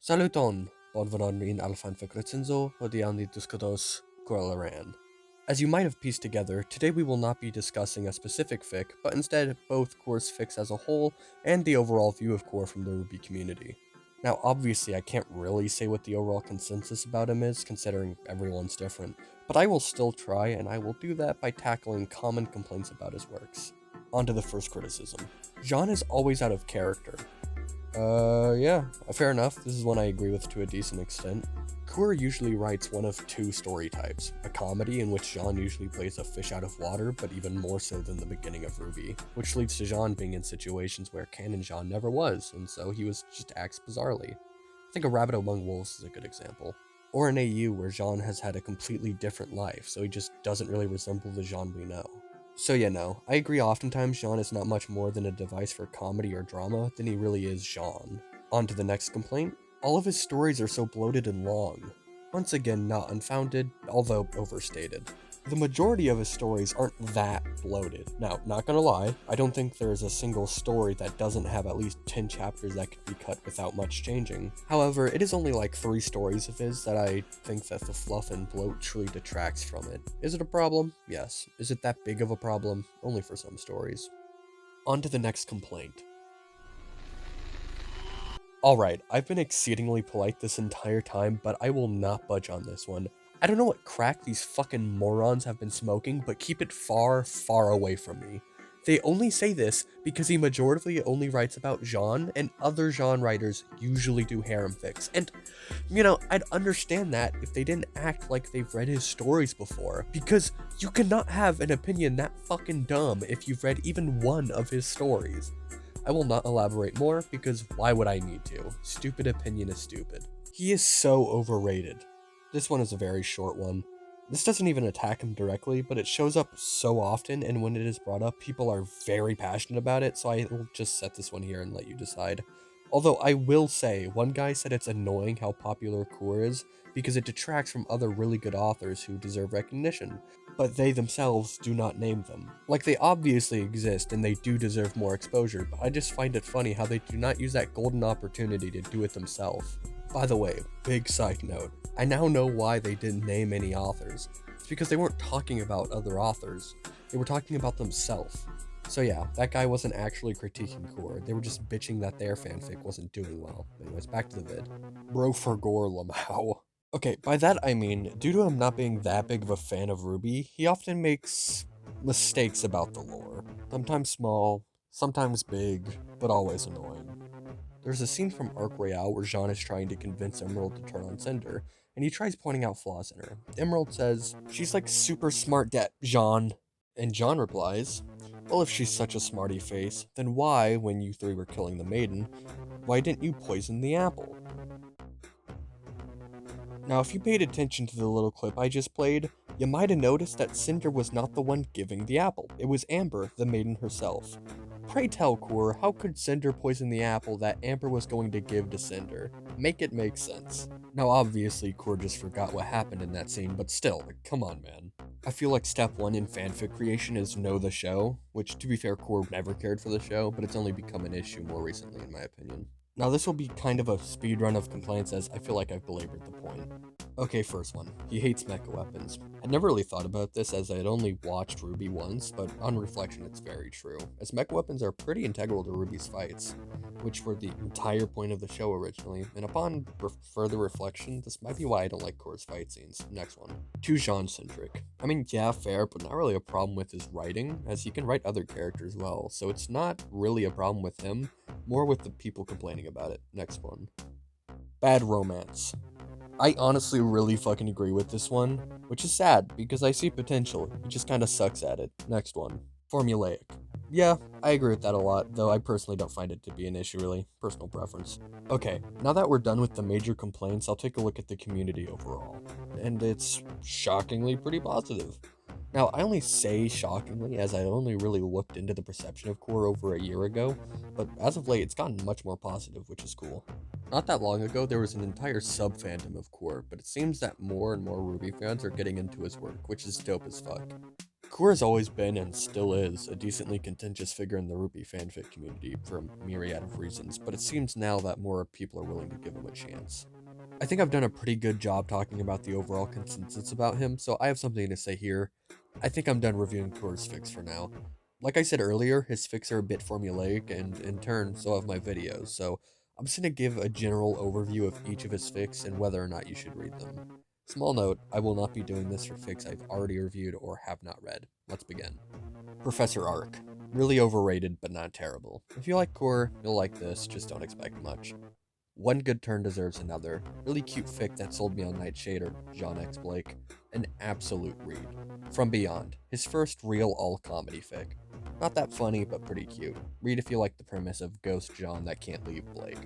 Saluton, bonvenon in al Fanfic recenzo, hodiaŭ ni diskutos Coeur. As you might have pieced together, today we will not be discussing a specific fic, but instead both Coeur's fics as a whole and the overall view of Coeur from the Ruby community. Now obviously I can't really say what the overall consensus about him is, considering everyone's different, but I will still try, and I will do that by tackling common complaints about his works. On to the first criticism. Jean is always out of character. Yeah, fair enough. This is one I agree with to a decent extent. Coeur usually writes one of two story types, a comedy in which Jean usually plays a fish out of water, but even more so than the beginning of Ruby, which leads to Jean being in situations where canon Jean never was, and so he just acts bizarrely. I think A Rabbit Among Wolves is a good example. Or an AU where Jean has had a completely different life, so he just doesn't really resemble the Jean we know. So yeah, no, I agree oftentimes Jean is not much more than a device for comedy or drama than he really is Jean. On to the next complaint. All of his stories are so bloated and long. Once again, not unfounded, although overstated. The majority of his stories aren't that bloated. Now, not gonna lie, I don't think there is a single story that doesn't have at least 10 chapters that could be cut without much changing. However, it is only like 3 stories of his that I think that the fluff and bloat truly detracts from it. Is it a problem? Yes. Is it that big of a problem? Only for some stories. On to the next complaint. Alright, I've been exceedingly polite this entire time, but I will not budge on this one. I don't know what crack these fucking morons have been smoking, but keep it far, far away from me. They only say this because he majoritively only writes about Jean, and other Jean writers usually do harem fics. And, I'd understand that if they didn't act like they've read his stories before, because you cannot have an opinion that fucking dumb if you've read even one of his stories. I will not elaborate more, because why would I need to? Stupid opinion is stupid. He is so overrated. This one is a very short one. This doesn't even attack him directly, but it shows up so often, and when it is brought up, people are very passionate about it, so I will just set this one here and let you decide. Although I will say, one guy said it's annoying how popular Coeur is, because it detracts from other really good authors who deserve recognition, but they themselves do not name them. Like, they obviously exist and they do deserve more exposure, but I just find it funny how they do not use that golden opportunity to do it themselves. By the way, big side note, I now know why they didn't name any authors. It's because they weren't talking about other authors, they were talking about themselves. So yeah, that guy wasn't actually critiquing Coeur, they were just bitching that their fanfic wasn't doing well. Anyways, back to the vid. Bro Forgore Lamau. Okay, by that I mean, due to him not being that big of a fan of Ruby, he often makes mistakes about the lore. Sometimes small, sometimes big, but always annoying. There's a scene from Arc Royale where Jean is trying to convince Emerald to turn on Cinder, and he tries pointing out flaws in her. Emerald says, "She's like super smart Jean." And Jean replies, "Well, if she's such a smarty face, then why, when you three were killing the maiden, why didn't you poison the apple?" Now, if you paid attention to the little clip I just played, you might have noticed that Cinder was not the one giving the apple. It was Amber, the maiden herself. Pray tell, Coeur, how could Cinder poison the apple that Amber was going to give to Cinder? Make it make sense. Now, obviously, Coeur just forgot what happened in that scene, but still, come on, man. I feel like step 1 in fanfic creation is know the show, which, to be fair, Coeur never cared for the show, but it's only become an issue more recently, in my opinion. Now, this will be kind of a speedrun of complaints, as I feel like I've belabored the point. Okay, first one. He hates mecha weapons. I'd never really thought about this, as I had only watched Ruby once, but on reflection it's very true, as mecha weapons are pretty integral to Ruby's fights, which were the entire point of the show originally, and upon further reflection, this might be why I don't like Coeur's fight scenes. Next one. Too genre-centric. I mean, yeah, fair, but not really a problem with his writing, as he can write other characters well, so it's not really a problem with him, more with the people complaining about it. Next one. Bad romance. I honestly really fucking agree with this one, which is sad, because I see potential, he just kinda sucks at it. Next one. Formulaic. Yeah, I agree with that a lot, though I personally don't find it to be an issue really. Personal preference. Okay, now that we're done with the major complaints, I'll take a look at the community overall. And it's shockingly pretty positive. Now, I only say shockingly as I only really looked into the perception of Coeur over a year ago, but as of late it's gotten much more positive, which is cool. Not that long ago, there was an entire sub-fandom of Coeur, but it seems that more and more Ruby fans are getting into his work, which is dope as fuck. Coeur has always been and still is a decently contentious figure in the Ruby fanfic community for a myriad of reasons, but it seems now that more people are willing to give him a chance. I think I've done a pretty good job talking about the overall consensus about him, so I have something to say here. I think I'm done reviewing Coeur's fics for now. Like I said earlier, his fics are a bit formulaic, and in turn, so have my videos, so I'm just going to give a general overview of each of his fics and whether or not you should read them. Small note, I will not be doing this for fics I've already reviewed or have not read. Let's begin. Professor Arc. Really overrated, but not terrible. If you like Coeur, you'll like this, just don't expect much. One good turn deserves another. Really cute fic that sold me on Nightshade or John X. Blake. An absolute read. From Beyond, his first real all-comedy fic. Not that funny, but pretty cute. Read if you like the premise of Ghost John that can't leave Blake.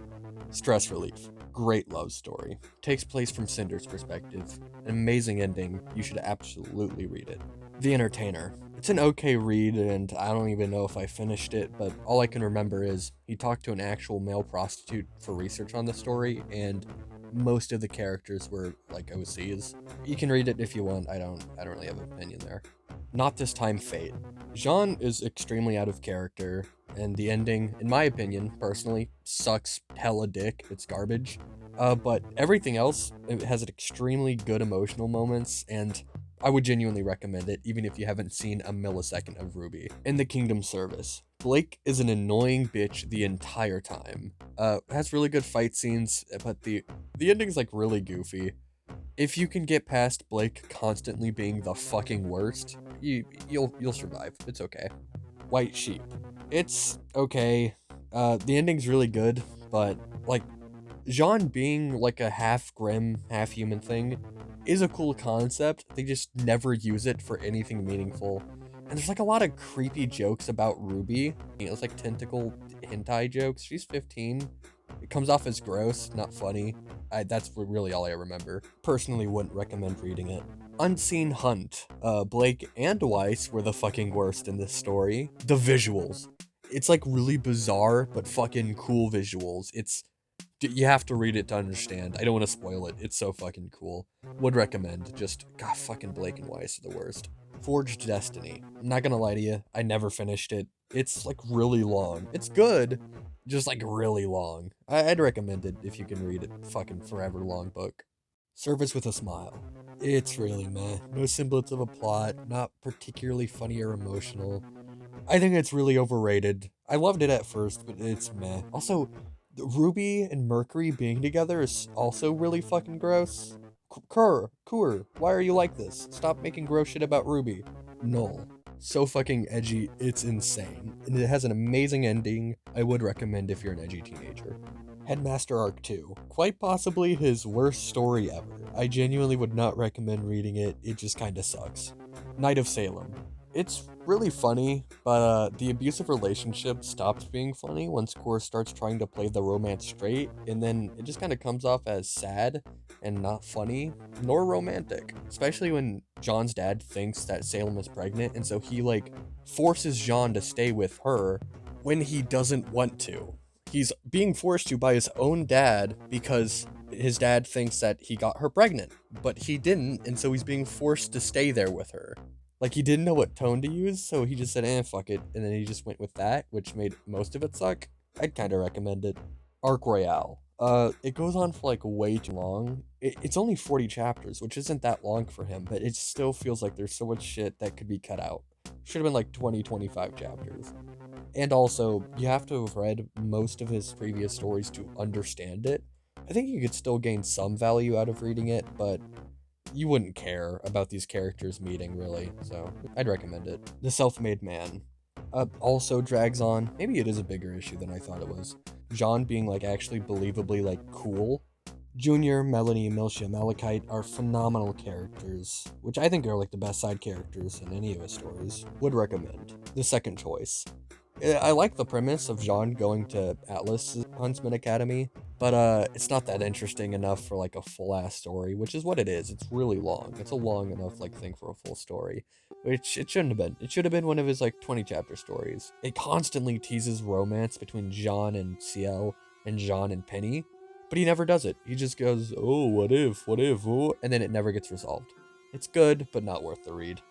Stress Relief. Great love story. Takes place from Cinder's perspective. An amazing ending. You should absolutely read it. The Entertainer. It's an okay read, and I don't even know if I finished it, but all I can remember is he talked to an actual male prostitute for research on the story, and most of the characters were like OCs. You can read it if you want. I don't really have an opinion there. Not This Time Fate. Jean is extremely out of character, and the ending, in my opinion, personally, sucks hella dick. It's garbage. But everything else, it has extremely good emotional moments, and I would genuinely recommend it, even if you haven't seen a millisecond of Ruby. In the Kingdom Service. Blake is an annoying bitch the entire time. Has really good fight scenes, but the ending's like really goofy. If you can get past Blake constantly being the fucking worst, you'll survive. It's okay. White Sheep. It's okay. The ending's really good, but like Jean being like a half grim, half human thing is a cool concept. They just never use it for anything meaningful. And there's like a lot of creepy jokes about Ruby. It's like tentacle hentai jokes. She's 15. It comes off as gross, not funny. That's really all I remember. Personally wouldn't recommend reading it. Unseen Hunt. Blake and Weiss were the fucking worst in this story. The visuals. It's like really bizarre, but fucking cool visuals. You have to read it to understand. I don't want to spoil it. It's so fucking cool. Would recommend. Just, God, fucking Blake and Weiss are the worst. Forged Destiny. I'm not gonna lie to you. I never finished it. It's like really long. It's good, just like really long. I'd recommend it if you can read it. Fucking forever long book. Service with a Smile. It's really meh. No semblance of a plot. Not particularly funny or emotional. I think it's really overrated. I loved it at first, but it's meh. Also, Ruby and Mercury being together is also really fucking gross. Coeur, why are you like this? Stop making gross shit about Ruby. Null. So fucking edgy, it's insane. And it has an amazing ending. I would recommend if you're an edgy teenager. Headmaster Arc 2. Quite possibly his worst story ever. I genuinely would not recommend reading it, it just kinda sucks. Knight of Salem. It's really funny, but the abusive relationship stops being funny once Coeur starts trying to play the romance straight, and then it just kind of comes off as sad and not funny, nor romantic. Especially when John's dad thinks that Salem is pregnant, and so he like forces John to stay with her when he doesn't want to. He's being forced to by his own dad because his dad thinks that he got her pregnant, but he didn't, and so he's being forced to stay there with her. Like, he didn't know what tone to use, so he just said, fuck it, and then he just went with that, which made most of it suck. I'd kind of recommend it. Arc Royale. It goes on for, like, way too long. It's only 40 chapters, which isn't that long for him, but it still feels like there's so much shit that could be cut out. Should have been, like, 25 chapters. And also, you have to have read most of his previous stories to understand it. I think you could still gain some value out of reading it, but you wouldn't care about these characters meeting, really, so I'd recommend it. The Self-Made Man also drags on. Maybe it is a bigger issue than I thought it was. John being, like, actually believably, like, cool. Junior, Melanie, Milsha, Malachite are phenomenal characters, which I think are, like, the best side characters in any of his stories. Would recommend. The Second Choice. I like the premise of Jean going to Atlas Huntsman Academy, but it's not that interesting enough for like a full ass story, which is what it is. It's really long. It's a long enough like thing for a full story, which it shouldn't have been. It should have been one of his like 20 chapter stories. It constantly teases romance between Jean and Ciel and Jean and Penny, but he never does it. He just goes, "Oh, what if, oh," and then it never gets resolved. It's good, but not worth the read.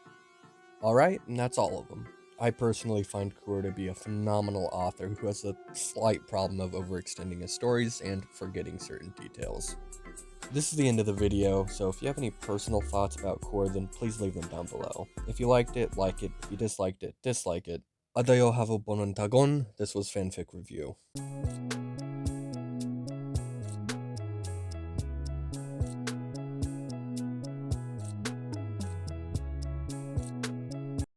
Alright, and that's all of them. I personally find Coeur to be a phenomenal author who has a slight problem of overextending his stories and forgetting certain details. This is the end of the video, so if you have any personal thoughts about Coeur, then please leave them down below. If you liked it, like it. If you disliked it, dislike it. Adayo have a bonun tagon. This was Fanfic Review.